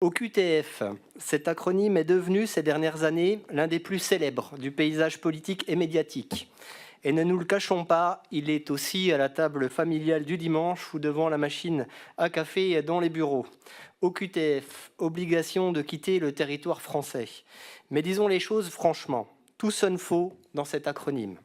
OQTF, cet acronyme est devenu ces dernières années l'un des plus célèbres du paysage politique et médiatique. Et ne nous le cachons pas, il est aussi à la table familiale du dimanche ou devant la machine à café dans les bureaux. OQTF, obligation de quitter le territoire français. Mais disons les choses franchement, tout sonne faux dans cet acronyme.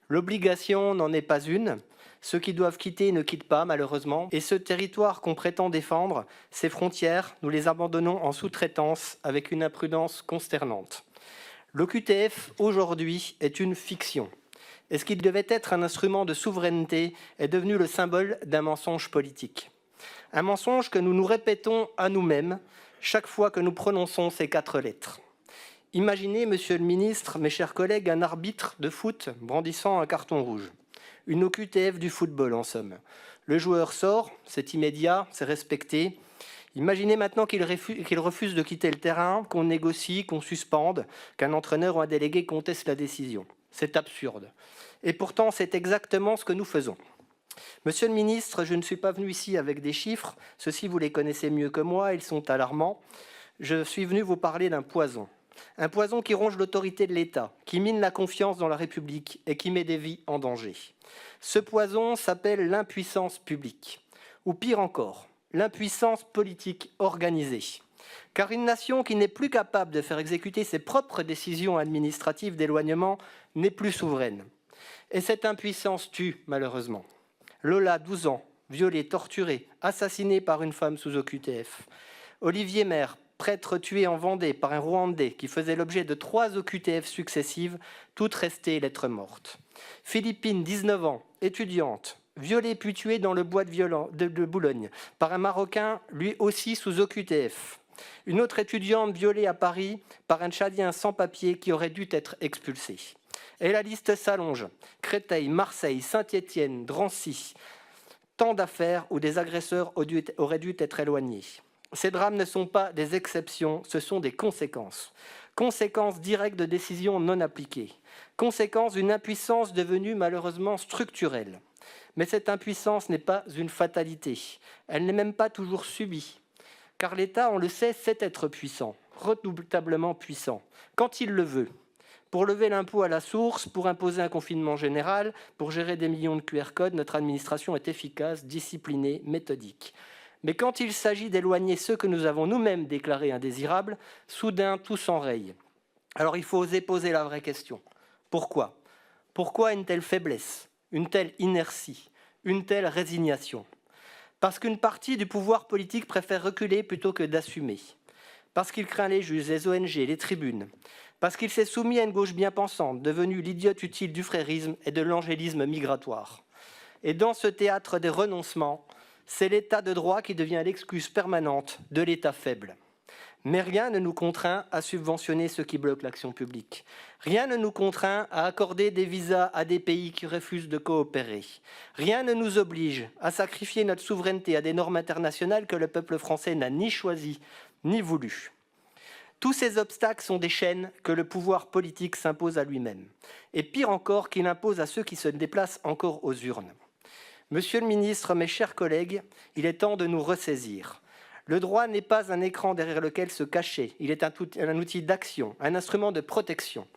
L'obligation n'en est pas une. Ceux qui doivent quitter ne quittent pas, malheureusement. Et ce territoire qu'on prétend défendre, ces frontières, nous les abandonnons en sous-traitance avec une imprudence consternante. L'OQTF, aujourd'hui, est une fiction. Et ce qui devait être un instrument de souveraineté est devenu le symbole d'un mensonge politique. Un mensonge que nous nous répétons à nous-mêmes chaque fois que nous prononçons ces 4 lettres. Imaginez, monsieur le ministre, mes chers collègues, un arbitre de foot brandissant un carton rouge. Une OQTF du football, en somme. Le joueur sort, c'est immédiat, c'est respecté. Imaginez maintenant qu'il refuse de quitter le terrain, qu'on négocie, qu'on suspende, qu'un entraîneur ou un délégué conteste la décision. C'est absurde. Et pourtant, c'est exactement ce que nous faisons. Monsieur le ministre, je ne suis pas venu ici avec des chiffres. Ceux-ci, vous les connaissez mieux que moi, ils sont alarmants. Je suis venu vous parler d'un poison. Un poison qui ronge l'autorité de l'État, qui mine la confiance dans la République et qui met des vies en danger. Ce poison s'appelle l'impuissance publique, ou pire encore, l'impuissance politique organisée. Car une nation qui n'est plus capable de faire exécuter ses propres décisions administratives d'éloignement n'est plus souveraine. Et cette impuissance tue, malheureusement. Lola, 12 ans, violée, torturée, assassinée par une femme sous OQTF. Olivier Maire, prêtre tué en Vendée par un Rwandais qui faisait l'objet de 3 OQTF successives, toutes restées lettres mortes. Philippine, 19 ans, étudiante, violée puis tuée dans le bois de Boulogne par un Marocain, lui aussi sous OQTF. Une autre étudiante violée à Paris par un Tchadien sans papier qui aurait dû être expulsé. Et la liste s'allonge. Créteil, Marseille, Saint-Étienne, Drancy. Tant d'affaires où des agresseurs auraient dû être éloignés. Ces drames ne sont pas des exceptions, ce sont des conséquences. Conséquences directes de décisions non appliquées. Conséquences d'une impuissance devenue malheureusement structurelle. Mais cette impuissance n'est pas une fatalité. Elle n'est même pas toujours subie. Car l'État, on le sait, sait être puissant, redoutablement puissant, quand il le veut. Pour lever l'impôt à la source, pour imposer un confinement général, pour gérer des millions de QR codes, notre administration est efficace, disciplinée, méthodique. Mais quand il s'agit d'éloigner ceux que nous avons nous-mêmes déclarés indésirables, soudain tout s'enraye. Alors il faut oser poser la vraie question. Pourquoi ? Pourquoi une telle faiblesse, une telle inertie, une telle résignation ? Parce qu'une partie du pouvoir politique préfère reculer plutôt que d'assumer. Parce qu'il craint les juges, les ONG, les tribunes. Parce qu'il s'est soumis à une gauche bien pensante, devenue l'idiote utile du frérisme et de l'angélisme migratoire. Et dans ce théâtre des renoncements, c'est l'état de droit qui devient l'excuse permanente de l'état faible. Mais rien ne nous contraint à subventionner ceux qui bloquent l'action publique. Rien ne nous contraint à accorder des visas à des pays qui refusent de coopérer. Rien ne nous oblige à sacrifier notre souveraineté à des normes internationales que le peuple français n'a ni choisies ni voulues. Tous ces obstacles sont des chaînes que le pouvoir politique s'impose à lui-même. Et pire encore, qu'il impose à ceux qui se déplacent encore aux urnes. Monsieur le ministre, mes chers collègues, il est temps de nous ressaisir. Le droit n'est pas un écran derrière lequel se cacher. Il est un outil d'action, un instrument de protection.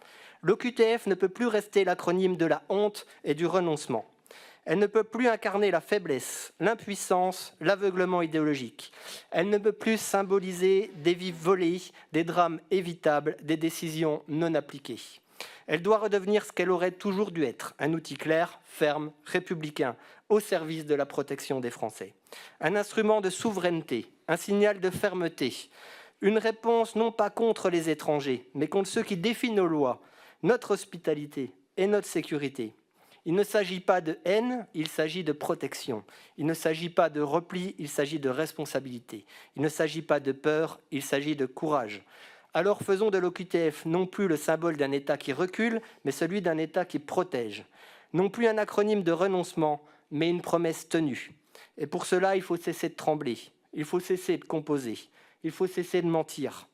L'OQTF ne peut plus rester l'acronyme de la honte et du renoncement. Elle ne peut plus incarner la faiblesse, l'impuissance, l'aveuglement idéologique. Elle ne peut plus symboliser des vies volées, des drames évitables, des décisions non appliquées. Elle doit redevenir ce qu'elle aurait toujours dû être, un outil clair, ferme, républicain, au service de la protection des Français. Un instrument de souveraineté, un signal de fermeté, une réponse non pas contre les étrangers, mais contre ceux qui défient nos lois, notre hospitalité et notre sécurité. Il ne s'agit pas de haine, il s'agit de protection. Il ne s'agit pas de repli, il s'agit de responsabilité. Il ne s'agit pas de peur, il s'agit de courage. Alors faisons de l'OQTF non plus le symbole d'un État qui recule, mais celui d'un État qui protège. Non plus un acronyme de renoncement, mais une promesse tenue. Et pour cela, il faut cesser de trembler, il faut cesser de composer, il faut cesser de mentir.